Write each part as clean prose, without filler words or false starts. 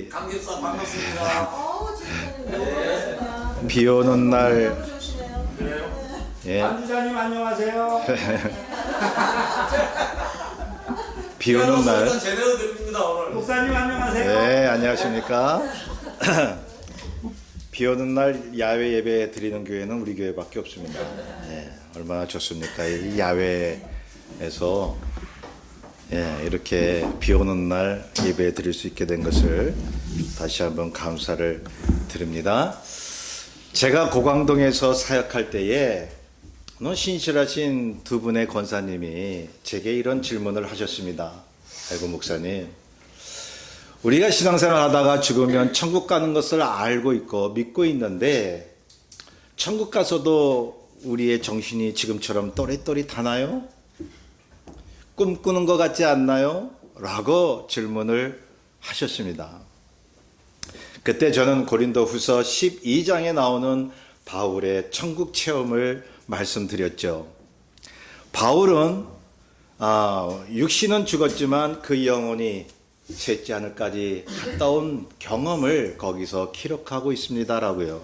우리 강집사 반갑습니다. 집사님 너무 반갑습니다. 비 오는 날 너무 좋으시네요. 그래요? 예, 안주자님 안녕하세요. 비 오는 날 일단 제대로 드립니다 오늘. 목사님 안녕하세요. 네, 안녕하십니까? 비 오는 날 야외 예배 드리는 교회는 우리 교회밖에 없습니다. 예, 얼마나 좋습니까? 이 야외에서 이렇게 비 오는 날 예배 드릴 수 있게 된 것을 다시 한번 감사를 드립니다. 제가 고강동에서 사역할 때에 신실하신 두 분의 권사님이 제게 이런 질문을 하셨습니다. 아이고 목사님, 우리가 신앙생활 하다가 죽으면 천국 가는 것을 알고 있고 믿고 있는데 천국 가서도 우리의 정신이 지금처럼 또릿또릿하나요? 꿈꾸는 것 같지 않나요? 라고 질문을 하셨습니다. 그때 저는 고린도후서 12장에 나오는 바울의 천국 체험을 말씀드렸죠. 바울은 육신은 죽었지만 그 영혼이 셋째 하늘까지 갔다 온 경험을 거기서 기록하고 있습니다라고요.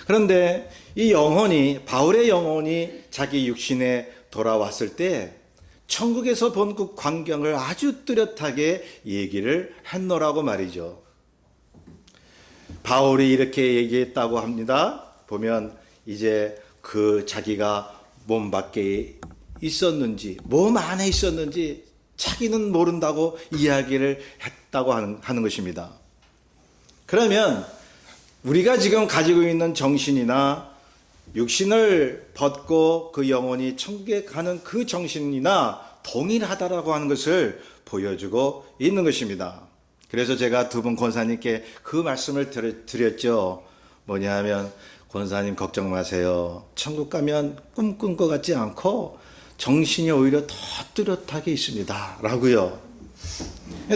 그런데 이 영혼이, 바울의 영혼이 자기 육신에 돌아왔을 때 천국에서 본 그 광경을 아주 뚜렷하게 얘기를 했노라고 말이죠. 바울이 이렇게 얘기했다고 합니다. 보면 이제 그 자기가 몸 밖에 있었는지, 몸 안에 있었는지 자기는 모른다고 이야기를 했다고 하는 것입니다. 그러면 우리가 지금 가지고 있는 정신이나 육신을 벗고 그 영혼이 천국에 가는 그 정신이나 동일하다라고 하는 것을 보여주고 있는 것입니다. 그래서 제가 두 분 권사님께 그 말씀을 드렸죠. 뭐냐 하면, 권사님 걱정 마세요. 천국 가면 꿈꾼 것 같지 않고 정신이 오히려 더 뚜렷하게 있습니다 라고요.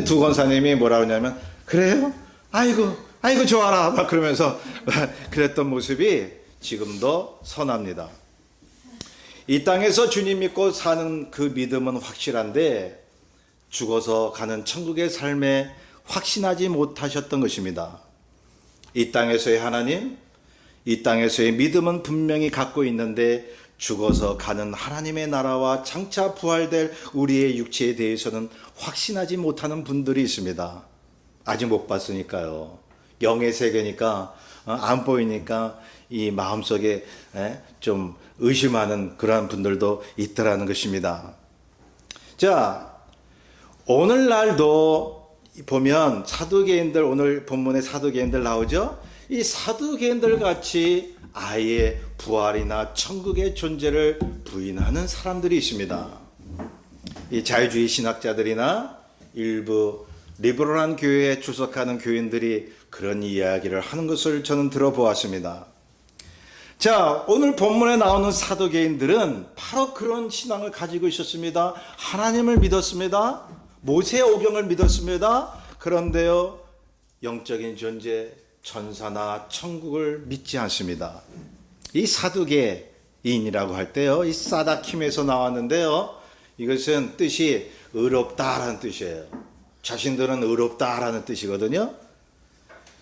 두 권사님이 뭐라 그러냐면, 그래요? 아이고 좋아라 막 그러면서 그랬던 모습이 지금도 선합니다. 이 땅에서 주님 믿고 사는 그 믿음은 확실한데 죽어서 가는 천국의 삶에 확신하지 못하셨던 것입니다. 이 땅에서의 하나님, 이 땅에서의 믿음은 분명히 갖고 있는데 죽어서 가는 하나님의 나라와 장차 부활될 우리의 육체에 대해서는 확신하지 못하는 분들이 있습니다. 아직 못 봤으니까요. 영의 세계니까 안 보이니까 이 마음속에 좀 의심하는 그러한 분들도 있더라는 것입니다. 자, 오늘날도 보면 사두개인들, 오늘 본문에 사두개인들 나오죠? 이 사두개인들 같이 아예 부활이나 천국의 존재를 부인하는 사람들이 있습니다. 이 자유주의 신학자들이나 일부 리버럴한 교회에 출석하는 교인들이 그런 이야기를 하는 것을 저는 들어보았습니다. 자, 오늘 본문에 나오는 사두개인들은 바로 그런 신앙을 가지고 있었습니다. 하나님을 믿었습니다. 모세의 오경을 믿었습니다. 그런데요, 영적인 존재, 천사나 천국을 믿지 않습니다. 이 사두개인이라고 할 때요, 이 사다킴에서 나왔는데요, 이것은 뜻이 의롭다라는 뜻이에요. 자신들은 의롭다라는 뜻이거든요.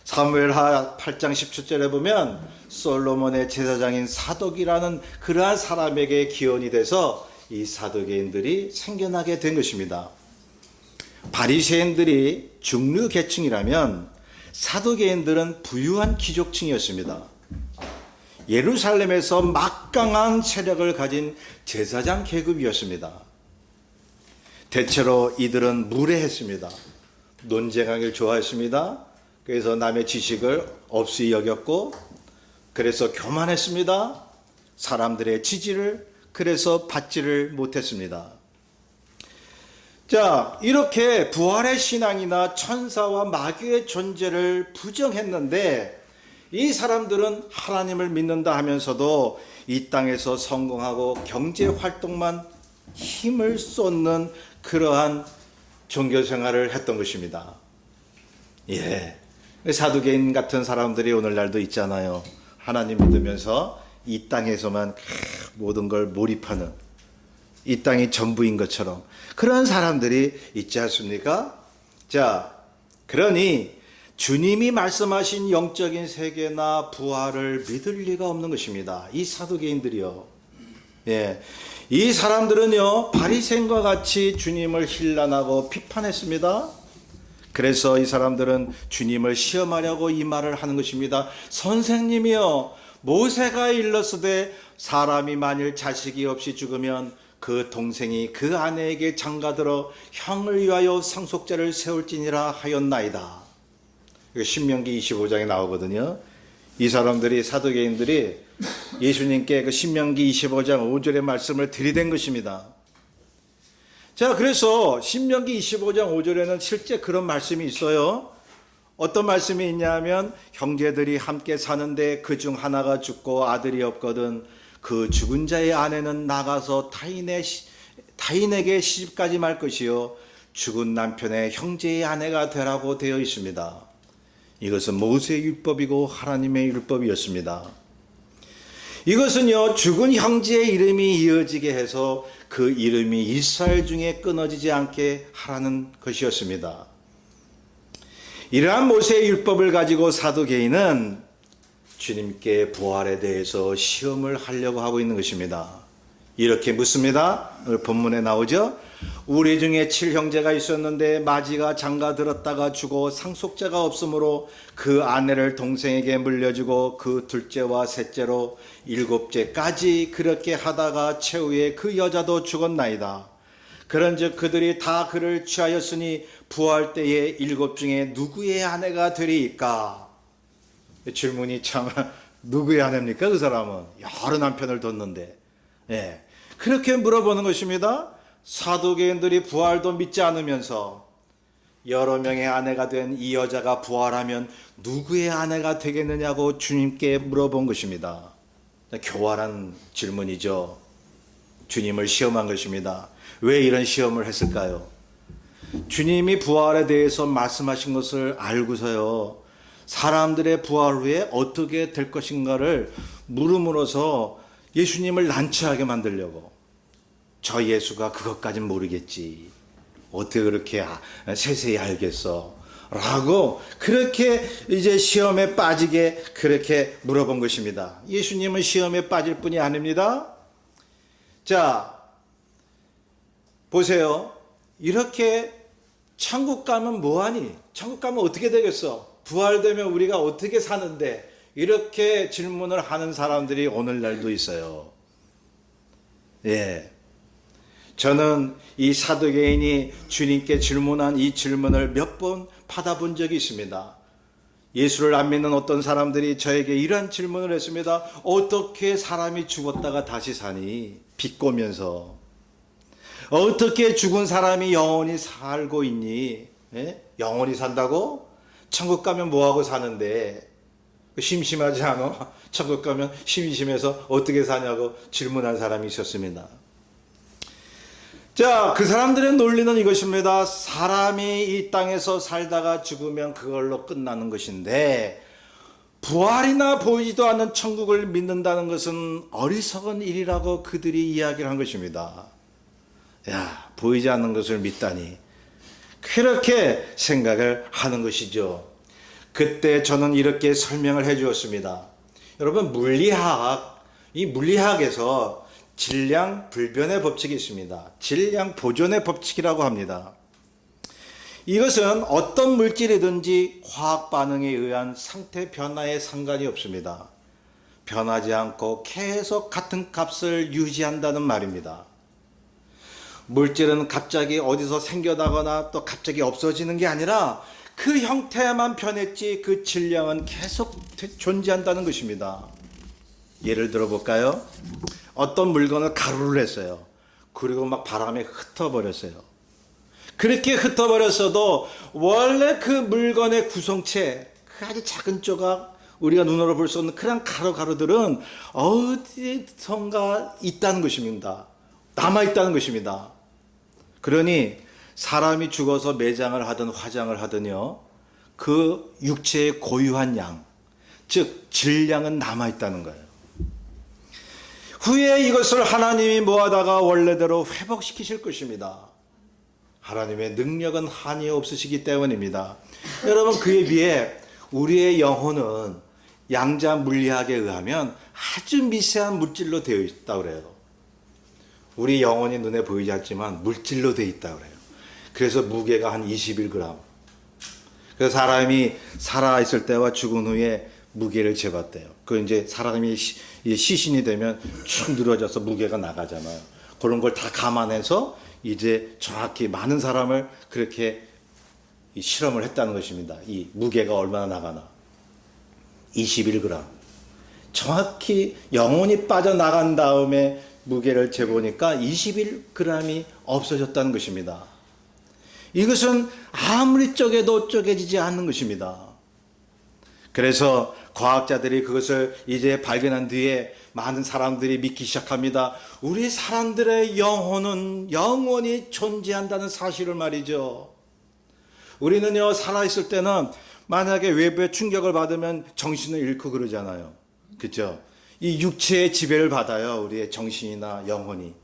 사무엘하 8장 17절에 보면 솔로몬의 제사장인 사독이라는 그러한 사람에게 기원이 돼서 이 사두개인들이 생겨나게 된 것입니다. 바리새인들이 중류 계층이라면 사두개인들은 부유한 귀족층이었습니다. 예루살렘에서 막강한 세력을 가진 제사장 계급이었습니다. 대체로 이들은 무례했습니다. 논쟁하기를 좋아했습니다. 그래서 남의 지식을 없이 여겼고, 그래서 교만했습니다. 사람들의 지지를 그래서 받지를 못했습니다. 자, 이렇게 부활의 신앙이나 천사와 마귀의 존재를 부정했는데 이 사람들은 하나님을 믿는다 하면서도 이 땅에서 성공하고 경제 활동만 힘을 쏟는 그러한 종교 생활을 했던 것입니다. 예. 사두개인 같은 사람들이 오늘날도 있잖아요. 하나님 믿으면서 이 땅에서만 모든 걸 몰입하는, 이 땅이 전부인 것처럼 그런 사람들이 있지 않습니까? 자, 그러니 주님이 말씀하신 영적인 세계나 부활을 믿을 리가 없는 것입니다. 이 사두개인들이요. 예. 이 사람들은요, 바리새인과 같이 주님을 힐난하고 비판했습니다. 그래서 이 사람들은 주님을 시험하려고 이 말을 하는 것입니다. 선생님이요, 모세가 일렀으되 사람이 만일 자식이 없이 죽으면 그 동생이 그 아내에게 장가들어 형을 위하여 상속자를 세울지니라 하였나이다. 이거 신명기 25장에 나오거든요. 이 사람들이, 사두개인들이 예수님께 그 신명기 25장 5절의 말씀을 들이댄 것입니다. 자, 그래서 신명기 25장 5절에는 실제 그런 말씀이 있어요. 어떤 말씀이 있냐면, 형제들이 함께 사는데 그 중 하나가 죽고 아들이 없거든 그 죽은 자의 아내는 나가서 타인에게 시집가지 말 것이요 죽은 남편의 형제의 아내가 되라고 되어 있습니다. 이것은 모세의 율법이고 하나님의 율법이었습니다. 이것은요, 죽은 형제의 이름이 이어지게 해서 그 이름이 이스라엘 중에 끊어지지 않게 하라는 것이었습니다. 이러한 모세의 율법을 가지고 사두개인은 주님께 부활에 대해서 시험을 하려고 하고 있는 것입니다. 이렇게 묻습니다. 오늘 본문에 나오죠. 우리 중에 7형제가 있었는데 마지가 장가 들었다가 죽어 상속자가 없으므로 그 아내를 동생에게 물려주고 그 둘째와 셋째로 7째까지 그렇게 하다가 최후에 그 여자도 죽었나이다. 그런즉 그들이 다 그를 취하였으니 부활 때에 7 중에 누구의 아내가 되리이까? 질문이 참, 누구의 아내입니까? 그 사람은 여러 남편을 뒀는데, 예, 그렇게 물어보는 것입니다. 사두개인들이 부활도 믿지 않으면서 여러 명의 아내가 된 이 여자가 부활하면 누구의 아내가 되겠느냐고 주님께 물어본 것입니다. 교활한 질문이죠. 주님을 시험한 것입니다. 왜 이런 시험을 했을까요? 주님이 부활에 대해서 말씀하신 것을 알고서요, 사람들의 부활 후에 어떻게 될 것인가를 물음으로써 예수님을 난처하게 만들려고, 저 예수가 그것까진 모르겠지, 어떻게 그렇게 세세히 알겠어? 라고 그렇게 이제 시험에 빠지게 그렇게 물어본 것입니다. 예수님은 시험에 빠질 뿐이 아닙니다. 자, 보세요. 이렇게 천국 가면 뭐하니? 천국 가면 어떻게 되겠어? 부활되면 우리가 어떻게 사는데? 이렇게 질문을 하는 사람들이 오늘날도 있어요. 예. 저는 이 사두개인이 주님께 질문한 이 질문을 몇 번 받아본 적이 있습니다. 예수를 안 믿는 어떤 사람들이 저에게 이런 질문을 했습니다. 어떻게 사람이 죽었다가 다시 사니? 비꼬면서. 어떻게 죽은 사람이 영원히 살고 있니? 예? 영원히 산다고? 천국 가면 뭐하고 사는데? 심심하지 않아? 천국 가면 심심해서 어떻게 사냐고 질문한 사람이 있었습니다. 자, 그 사람들의 논리는 이것입니다. 사람이 이 땅에서 살다가 죽으면 그걸로 끝나는 것인데, 부활이나 보이지도 않는 천국을 믿는다는 것은 어리석은 일이라고 그들이 이야기를 한 것입니다. 야, 보이지 않는 것을 믿다니. 그렇게 생각을 하는 것이죠. 그때 저는 이렇게 설명을 해 주었습니다. 여러분, 이 물리학에서 질량 불변의 법칙이 있습니다. 질량 보존의 법칙이라고 합니다. 이것은 어떤 물질이든지 화학 반응에 의한 상태 변화에 상관이 없습니다. 변하지 않고 계속 같은 값을 유지한다는 말입니다. 물질은 갑자기 어디서 생겨나거나 또 갑자기 없어지는 게 아니라 그 형태만 변했지 그 질량은 계속 존재한다는 것입니다. 예를 들어 볼까요? 어떤 물건을 가루를 했어요. 그리고 막 바람에 흩어버렸어요. 그렇게 흩어버렸어도 원래 그 물건의 구성체, 그 아주 작은 조각, 우리가 눈으로 볼 수 없는 그런 가루들은 어디선가 있다는 것입니다. 남아있다는 것입니다. 그러니 사람이 죽어서 매장을 하든 화장을 하든요, 그 육체의 고유한 양, 즉 질량은 남아있다는 거예요. 후에 이것을 하나님이 모아다가 원래대로 회복시키실 것입니다. 하나님의 능력은 한이 없으시기 때문입니다. 여러분, 그에 비해 우리의 영혼은 양자 물리학에 의하면 아주 미세한 물질로 되어 있다고 그래요. 우리 영혼이 눈에 보이지 않지만 물질로 되어 있다고 그래요. 그래서 무게가 한 21g. 그래서 사람이 살아있을 때와 죽은 후에 무게를 재봤대요. 그 이제 사람이 시신이 되면 축 늘어져서 무게가 나가잖아요. 그런 걸 다 감안해서 이제 정확히 많은 사람을 그렇게 실험을 했다는 것입니다. 이 무게가 얼마나 나가나. 21g. 정확히 영혼이 빠져나간 다음에 무게를 재보니까 21g이 없어졌다는 것입니다. 이것은 아무리 쪼개도 쪼개지지 않는 것입니다. 그래서 과학자들이 그것을 이제 발견한 뒤에 많은 사람들이 믿기 시작합니다. 우리 사람들의 영혼은 영원히 존재한다는 사실을 말이죠. 우리는요, 살아있을 때는 만약에 외부의 충격을 받으면 정신을 잃고 그러잖아요. 그렇죠? 이 육체의 지배를 받아요. 우리의 정신이나 영혼이.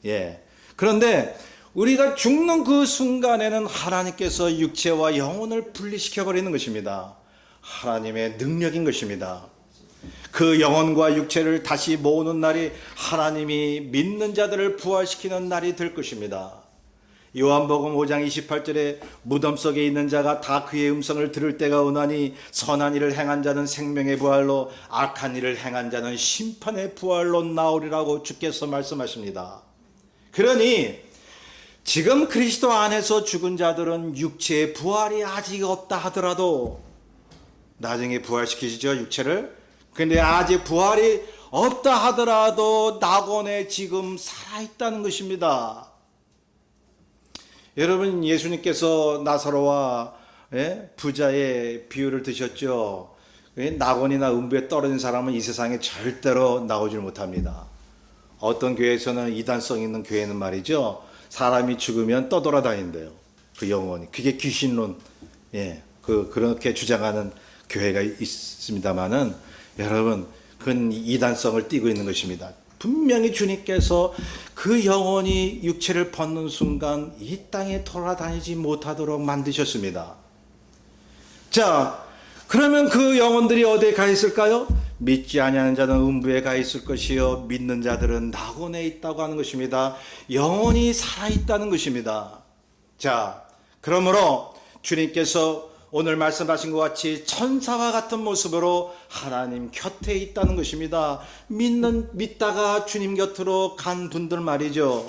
예. 그런데 우리가 죽는 그 순간에는 하나님께서 육체와 영혼을 분리시켜 버리는 것입니다. 하나님의 능력인 것입니다. 그 영혼과 육체를 다시 모으는 날이 하나님이 믿는 자들을 부활시키는 날이 될 것입니다. 요한복음 5장 28절에 무덤 속에 있는 자가 다 그의 음성을 들을 때가 오나니 선한 일을 행한 자는 생명의 부활로 악한 일을 행한 자는 심판의 부활로 나오리라고 주께서 말씀하십니다. 그러니 지금 그리스도 안에서 죽은 자들은 육체의 부활이 아직 없다 하더라도 나중에 부활시키시죠, 육체를. 근데 아직 부활이 없다 하더라도 낙원에 지금 살아있다는 것입니다. 여러분, 예수님께서 나사로와 부자의 비유를 드셨죠. 낙원이나 음부에 떨어진 사람은 이 세상에 절대로 나오질 못합니다. 어떤 교회에서는 이단성 있는 교회는 말이죠, 사람이 죽으면 떠돌아다닌대요. 그 영혼이. 그게 귀신론, 그렇게 주장하는 교회가 있습니다만은, 여러분, 그건 이단성을 띠고 있는 것입니다. 분명히 주님께서 그 영혼이 육체를 벗는 순간 이 땅에 돌아다니지 못하도록 만드셨습니다. 자, 그러면 그 영혼들이 어디에 가 있을까요? 믿지 아니하는 자는 음부에 가 있을 것이요 믿는 자들은 낙원에 있다고 하는 것입니다. 영혼이 살아있다는 것입니다. 자, 그러므로 주님께서 오늘 말씀하신 것 같이 천사와 같은 모습으로 하나님 곁에 있다는 것입니다. 믿다가 주님 곁으로 간 분들 말이죠.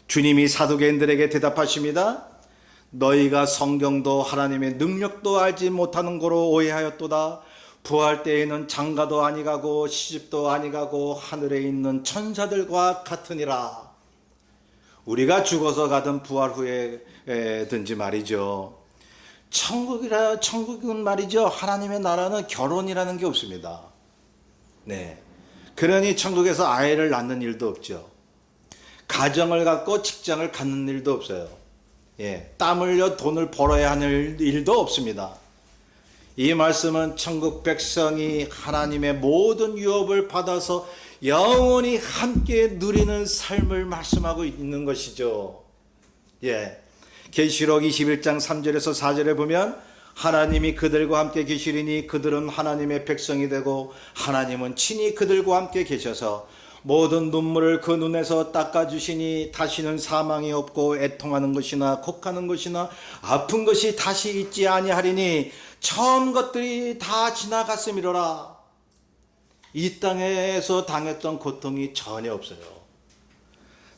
주님이 사두개인들에게 대답하십니다. 너희가 성경도 하나님의 능력도 알지 못하는 거로 오해하였도다. 부활 때에는 장가도 아니가고 시집도 아니가고 하늘에 있는 천사들과 같으니라. 우리가 죽어서 가든 부활 후에든지 말이죠. 천국은 말이죠, 하나님의 나라는 결혼이라는 게 없습니다. 네. 그러니 천국에서 아이를 낳는 일도 없죠. 가정을 갖고 직장을 갖는 일도 없어요. 땀 흘려 돈을 벌어야 하는 일도 없습니다. 이 말씀은 천국 백성이 하나님의 모든 유업을 받아서 영원히 함께 누리는 삶을 말씀하고 있는 것이죠. 계시록 21장 3절에서 4절에 보면 하나님이 그들과 함께 계시리니 그들은 하나님의 백성이 되고 하나님은 친히 그들과 함께 계셔서 모든 눈물을 그 눈에서 닦아주시니 다시는 사망이 없고 애통하는 것이나 곡하는 것이나 아픈 것이 다시 있지 아니하리니 처음 것들이 다 지나갔음이로라. 이 땅에서 당했던 고통이 전혀 없어요.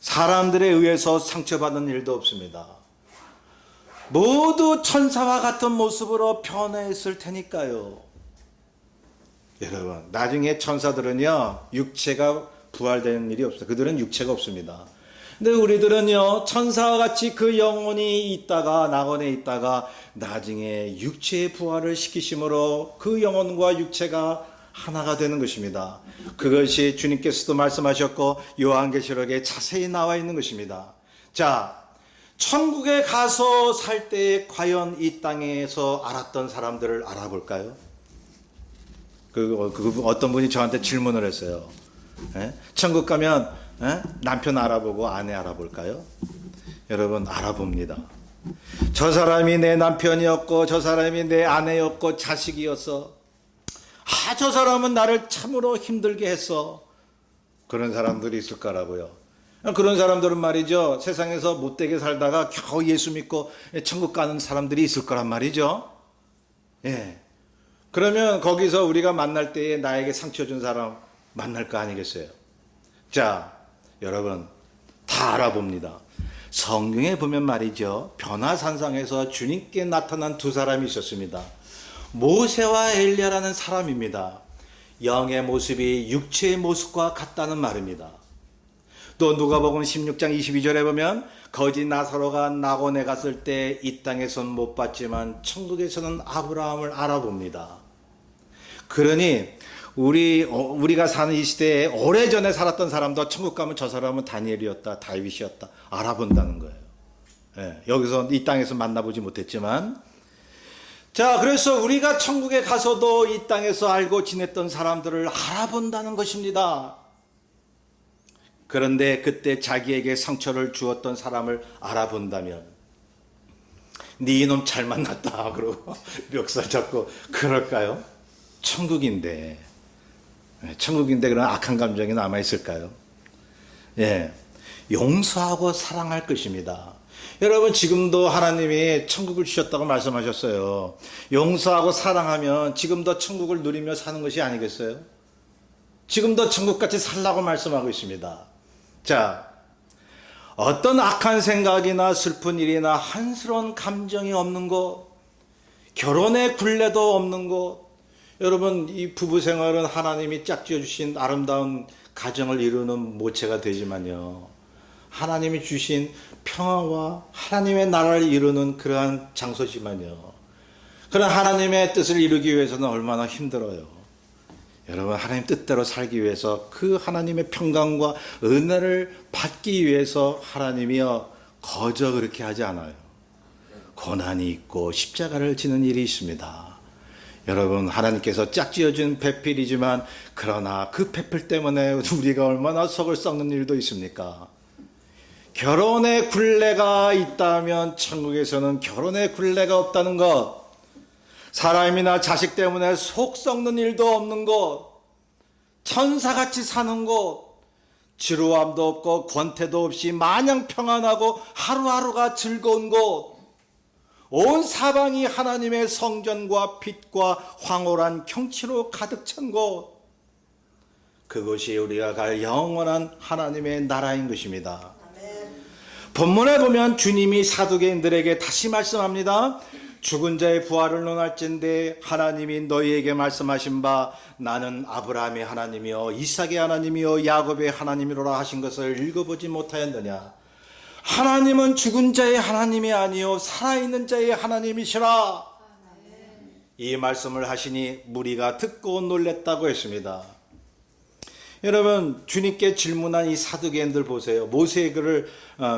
사람들에 의해서 상처받는 일도 없습니다. 모두 천사와 같은 모습으로 변화했을 테니까요. 여러분, 나중에 천사들은요, 육체가 부활되는 일이 없어요. 그들은 육체가 없습니다. 근데 우리들은요, 천사와 같이 그 영혼이 있다가 낙원에 있다가 나중에 육체의 부활을 시키심으로 그 영혼과 육체가 하나가 되는 것입니다. 그것이 주님께서도 말씀하셨고 요한계시록에 자세히 나와 있는 것입니다. 자, 천국에 가서 살 때 과연 이 땅에서 알았던 사람들을 알아볼까요? 어떤 분이 저한테 질문을 했어요. 천국 가면 남편 알아보고 아내 알아볼까요? 여러분 알아봅니다. 저 사람이 내 남편이었고 저 사람이 내 아내였고 자식이었어. 저 사람은 나를 참으로 힘들게 했어. 그런 사람들이 있을 거라고요. 그런 사람들은 말이죠, 세상에서 못되게 살다가 겨우 예수 믿고 천국 가는 사람들이 있을 거란 말이죠. 예. 그러면 거기서 우리가 만날 때에 나에게 상처 준 사람 만날 거 아니겠어요? 자, 여러분 다 알아봅니다. 성경에 보면 말이죠, 변화산상에서 주님께 나타난 두 사람이 있었습니다. 모세와 엘리야라는 사람입니다. 영의 모습이 육체의 모습과 같다는 말입니다. 또 누가복음 16장 22절에 보면 거지 나사로가 낙원에 갔을 때 이 땅에선 못 봤지만 천국에서는 아브라함을 알아봅니다. 그러니 우리가 사는 이 시대에 오래전에 살았던 사람도 천국 가면 저 사람은 다니엘이었다, 다윗이었다 알아본다는 거예요. 예, 여기서 이 땅에서 만나보지 못했지만, 자, 그래서 우리가 천국에 가서도 이 땅에서 알고 지냈던 사람들을 알아본다는 것입니다. 그런데 그때 자기에게 상처를 주었던 사람을 알아본다면, 네 이놈 잘 만났다 그러고 멱살 잡고 그럴까요? 천국인데 그런 악한 감정이 남아있을까요? 예, 용서하고 사랑할 것입니다. 여러분 지금도 하나님이 천국을 주셨다고 말씀하셨어요. 용서하고 사랑하면 지금도 천국을 누리며 사는 것이 아니겠어요? 지금도 천국같이 살라고 말씀하고 있습니다. 자, 어떤 악한 생각이나 슬픈 일이나 한스러운 감정이 없는 곳, 결혼의 굴레도 없는 곳, 여러분 이 부부 생활은 하나님이 짝지어 주신 아름다운 가정을 이루는 모체가 되지만요, 하나님이 주신 평화와 하나님의 나라를 이루는 그러한 장소지만요, 그런 하나님의 뜻을 이루기 위해서는 얼마나 힘들어요. 여러분 하나님 뜻대로 살기 위해서 그 하나님의 평강과 은혜를 받기 위해서 하나님이요 거저 그렇게 하지 않아요. 고난이 있고 십자가를 지는 일이 있습니다. 여러분 하나님께서 짝지어준 배필이지만 그러나 그 배필 때문에 우리가 얼마나 속을 썩는 일도 있습니까? 결혼의 굴레가 있다면 천국에서는 결혼의 굴레가 없다는 것, 사람이나 자식 때문에 속 썩는 일도 없는 곳, 천사같이 사는 곳, 지루함도 없고 권태도 없이 마냥 평안하고 하루하루가 즐거운 곳, 온 사방이 하나님의 성전과 빛과 황홀한 경치로 가득 찬 곳, 그것이 우리가 갈 영원한 하나님의 나라인 것입니다. 본문에 보면 주님이 사두개인들에게 다시 말씀합니다. 죽은 자의 부활을 논할진대 하나님이 너희에게 말씀하신 바 나는 아브라함의 하나님이요 이삭의 하나님이요 야곱의 하나님이로라 하신 것을 읽어보지 못하였느냐. 하나님은 죽은 자의 하나님이 아니요 살아있는 자의 하나님이시라. 이 말씀을 하시니 무리가 듣고 놀랬다고 했습니다. 여러분 주님께 질문한 이 사두개인들 보세요. 모세의 글을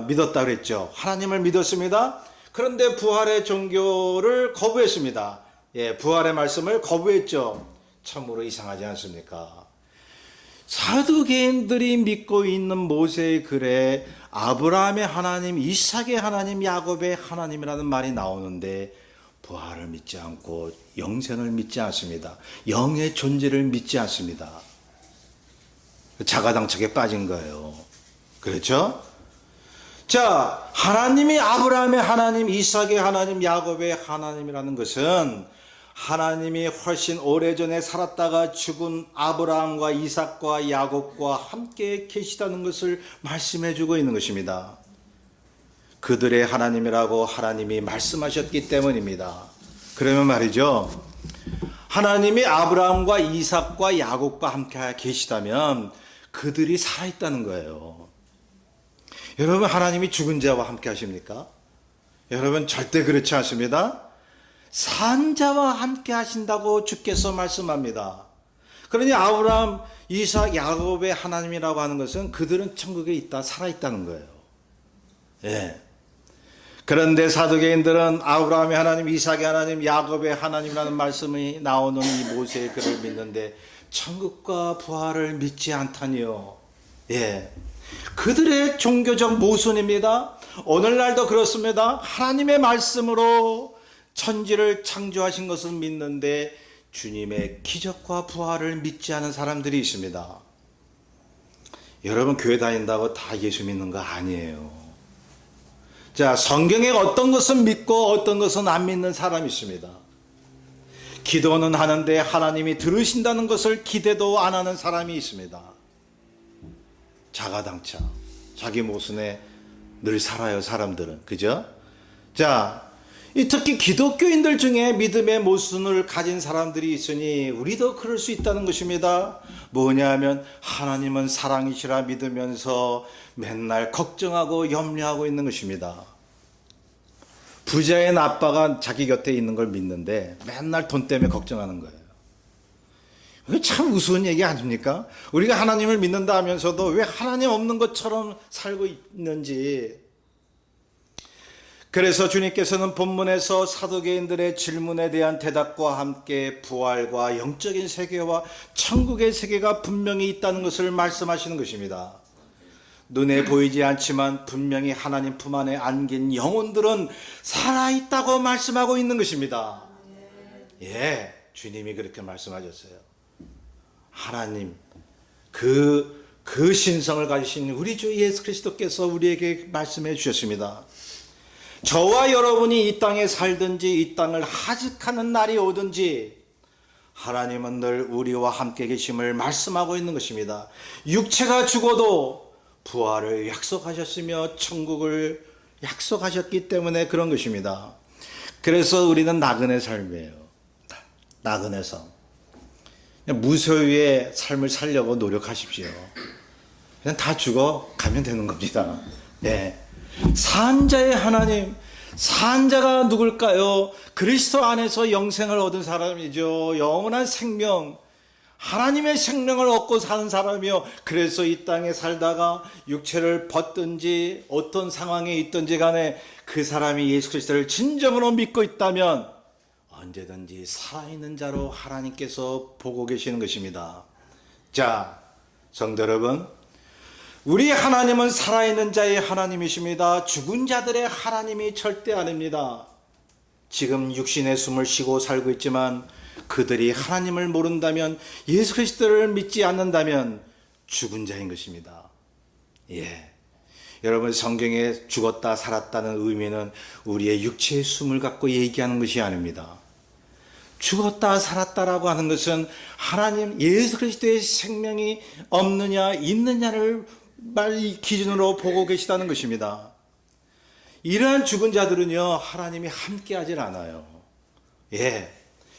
믿었다 그랬죠. 하나님을 믿었습니다. 그런데 부활의 종교를 거부했습니다. 예, 부활의 말씀을 거부했죠. 참으로 이상하지 않습니까? 사두개인들이 믿고 있는 모세의 글에 아브라함의 하나님, 이삭의 하나님, 야곱의 하나님이라는 말이 나오는데 부활을 믿지 않고 영생을 믿지 않습니다. 영의 존재를 믿지 않습니다. 자가당착에 빠진 거예요. 그렇죠? 자, 하나님이 아브라함의 하나님, 이삭의 하나님, 야곱의 하나님이라는 것은 하나님이 훨씬 오래전에 살았다가 죽은 아브라함과 이삭과 야곱과 함께 계시다는 것을 말씀해 주고 있는 것입니다. 그들의 하나님이라고 하나님이 말씀하셨기 때문입니다. 그러면 말이죠, 하나님이 아브라함과 이삭과 야곱과 함께 계시다면 그들이 살아있다는 거예요. 여러분 하나님이 죽은 자와 함께 하십니까? 여러분 절대 그렇지 않습니다. 산 자와 함께 하신다고 주께서 말씀합니다. 그러니 아브라함, 이삭, 야곱의 하나님이라고 하는 것은 그들은 천국에 있다, 살아있다는 거예요. 예. 그런데 사두개인들은 아브라함의 하나님, 이삭의 하나님, 야곱의 하나님이라는 말씀이 나오는 이 모세의 글을 믿는데 천국과 부활을 믿지 않다니요. 예. 그들의 종교적 모순입니다. 오늘날도 그렇습니다. 하나님의 말씀으로 천지를 창조하신 것을 믿는데 주님의 기적과 부활을 믿지 않은 사람들이 있습니다. 여러분, 교회 다닌다고 다 예수 믿는 거 아니에요. 자, 성경에 어떤 것은 믿고 어떤 것은 안 믿는 사람이 있습니다. 기도는 하는데 하나님이 들으신다는 것을 기대도 안 하는 사람이 있습니다. 자가당차, 자기 모순에 늘 살아요, 사람들은. 그죠? 자, 특히 기독교인들 중에 믿음의 모순을 가진 사람들이 있으니 우리도 그럴 수 있다는 것입니다. 뭐냐 하면 하나님은 사랑이시라 믿으면서 맨날 걱정하고 염려하고 있는 것입니다. 부자인 아빠가 자기 곁에 있는 걸 믿는데 맨날 돈 때문에 걱정하는 거예요. 이게 참 우스운 얘기 아닙니까? 우리가 하나님을 믿는다 하면서도 왜 하나님 없는 것처럼 살고 있는지. 그래서 주님께서는 본문에서 사두개인들의 질문에 대한 대답과 함께 부활과 영적인 세계와 천국의 세계가 분명히 있다는 것을 말씀하시는 것입니다. 눈에 보이지 않지만 분명히 하나님 품 안에 안긴 영혼들은 살아있다고 말씀하고 있는 것입니다. 예, 주님이 그렇게 말씀하셨어요. 하나님, 그 신성을 가지신 우리 주 예수 그리스도께서 우리에게 말씀해 주셨습니다. 저와 여러분이 이 땅에 살든지 이 땅을 하직하는 날이 오든지 하나님은 늘 우리와 함께 계심을 말씀하고 있는 것입니다. 육체가 죽어도 부활을 약속하셨으며 천국을 약속하셨기 때문에 그런 것입니다. 그래서 우리는 나그네 삶이에요. 나그네 삶. 그냥 무소유의 삶을 살려고 노력하십시오. 그냥 다 죽어 가면 되는 겁니다. 네. 산자의 하나님, 산자가 누굴까요? 그리스도 안에서 영생을 얻은 사람이죠. 영원한 생명, 하나님의 생명을 얻고 사는 사람이요. 그래서 이 땅에 살다가 육체를 벗든지 어떤 상황에 있든지 간에 그 사람이 예수 그리스도를 진정으로 믿고 있다면 언제든지 살아있는 자로 하나님께서 보고 계시는 것입니다. 자, 성도 여러분, 우리 하나님은 살아있는 자의 하나님이십니다. 죽은 자들의 하나님이 절대 아닙니다. 지금 육신의 숨을 쉬고 살고 있지만 그들이 하나님을 모른다면, 예수 그리스도를 믿지 않는다면 죽은 자인 것입니다. 예. 여러분, 성경에 죽었다 살았다는 의미는 우리의 육체의 숨을 갖고 얘기하는 것이 아닙니다. 죽었다 살았다라고 하는 것은 하나님, 예수 그리스도의 생명이 없느냐 있느냐를 기준으로 보고 계시다는 것입니다. 이러한 죽은 자들은요, 하나님이 함께 하질 않아요. 예.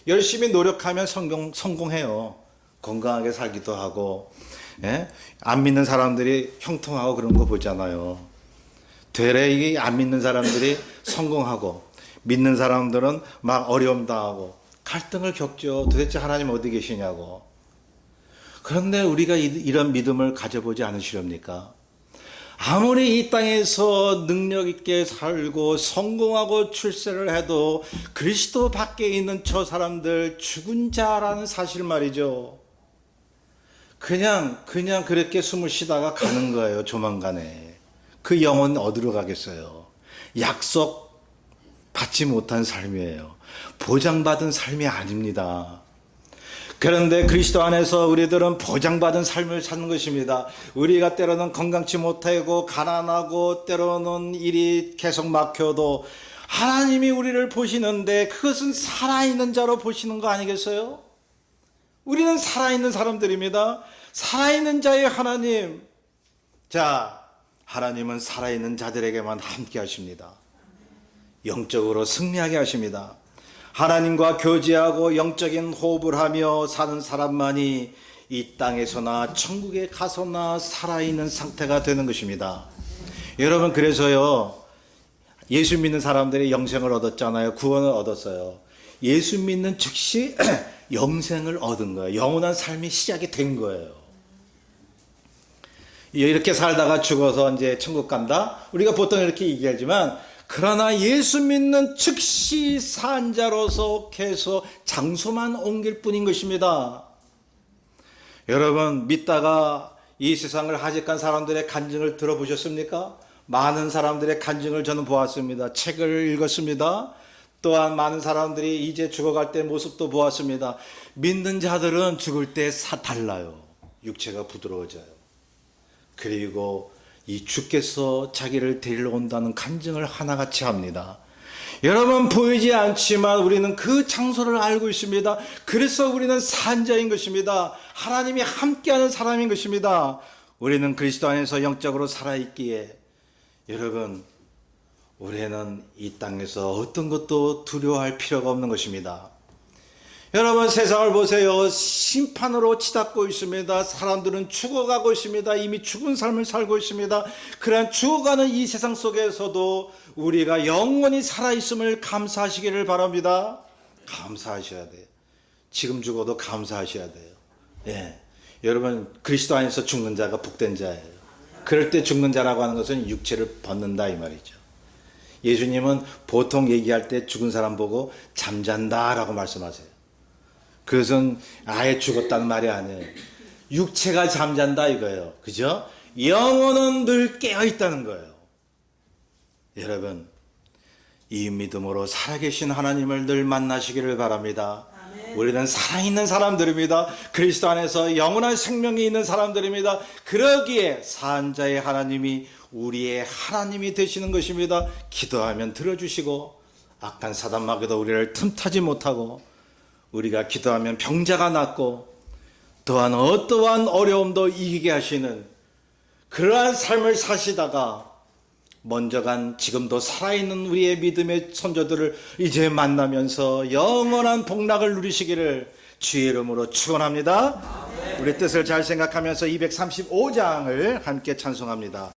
열심히 노력하면 성공해요. 건강하게 살기도 하고, 예? 안 믿는 사람들이 형통하고 그런 거 보잖아요. 되레 안 믿는 사람들이 성공하고, 믿는 사람들은 막 어려움 당하고, 갈등을 겪죠. 도대체 하나님 어디 계시냐고. 그런데 우리가 이런 믿음을 가져보지 않으시렵니까? 아무리 이 땅에서 능력 있게 살고 성공하고 출세를 해도 그리스도 밖에 있는 저 사람들 죽은 자라는 사실 말이죠. 그냥 그렇게 숨을 쉬다가 가는 거예요. 조만간에. 그 영혼 어디로 가겠어요? 약속 받지 못한 삶이에요. 보장받은 삶이 아닙니다. 그런데 그리스도 안에서 우리들은 보장받은 삶을 사는 것입니다. 우리가 때로는 건강치 못하고 가난하고 때로는 일이 계속 막혀도 하나님이 우리를 보시는데 그것은 살아있는 자로 보시는 거 아니겠어요? 우리는 살아있는 사람들입니다. 살아있는 자의 하나님. 자, 하나님은 살아있는 자들에게만 함께 하십니다. 영적으로 승리하게 하십니다. 하나님과 교제하고 영적인 호흡을 하며 사는 사람만이 이 땅에서나 천국에 가서나 살아있는 상태가 되는 것입니다. 여러분, 그래서요, 예수 믿는 사람들이 영생을 얻었잖아요. 구원을 얻었어요. 예수 믿는 즉시 영생을 얻은 거예요. 영원한 삶이 시작이 된 거예요. 이렇게 살다가 죽어서 이제 천국 간다? 우리가 보통 이렇게 얘기하지만, 그러나 예수 믿는 즉시 산 자로서 계속 장소만 옮길 뿐인 것입니다. 여러분, 믿다가 이 세상을 하직한 사람들의 간증을 들어보셨습니까? 많은 사람들의 간증을 저는 보았습니다. 책을 읽었습니다. 또한 많은 사람들이 이제 죽어갈 때 모습도 보았습니다. 믿는 자들은 죽을 때 달라요. 육체가 부드러워져요. 그리고 이 주께서 자기를 데리러 온다는 간증을 하나같이 합니다. 여러분, 보이지 않지만 우리는 그 장소를 알고 있습니다. 그래서 우리는 산자인 것입니다. 하나님이 함께하는 사람인 것입니다. 우리는 그리스도 안에서 영적으로 살아있기에 여러분, 우리는 이 땅에서 어떤 것도 두려워할 필요가 없는 것입니다. 여러분, 세상을 보세요. 심판으로 치닫고 있습니다. 사람들은 죽어가고 있습니다. 이미 죽은 삶을 살고 있습니다. 그러한 죽어가는 이 세상 속에서도 우리가 영원히 살아있음을 감사하시기를 바랍니다. 감사하셔야 돼요. 지금 죽어도 감사하셔야 돼요. 예. 여러분, 그리스도 안에서 죽는 자가 복된 자예요. 그럴 때 죽는 자라고 하는 것은 육체를 벗는다 이 말이죠. 예수님은 보통 얘기할 때 죽은 사람 보고 잠잔다라고 말씀하세요. 그것은 아예 죽었다는 말이 아니에요. 육체가 잠잔다 이거예요. 그죠? 영혼은 늘 깨어있다는 거예요. 여러분, 이 믿음으로 살아계신 하나님을 늘 만나시기를 바랍니다. 우리는 살아있는 사람들입니다. 그리스도 안에서 영원한 생명이 있는 사람들입니다. 그러기에 산자의 하나님이 우리의 하나님이 되시는 것입니다. 기도하면 들어주시고 악한 사단마귀도 우리를 틈타지 못하고 우리가 기도하면 병자가 낫고 또한 어떠한 어려움도 이기게 하시는 그러한 삶을 사시다가 먼저 간 지금도 살아있는 우리의 믿음의 선조들을 이제 만나면서 영원한 복락을 누리시기를 주의 이름으로 축원합니다. 우리 뜻을 잘 생각하면서 235장을 함께 찬송합니다.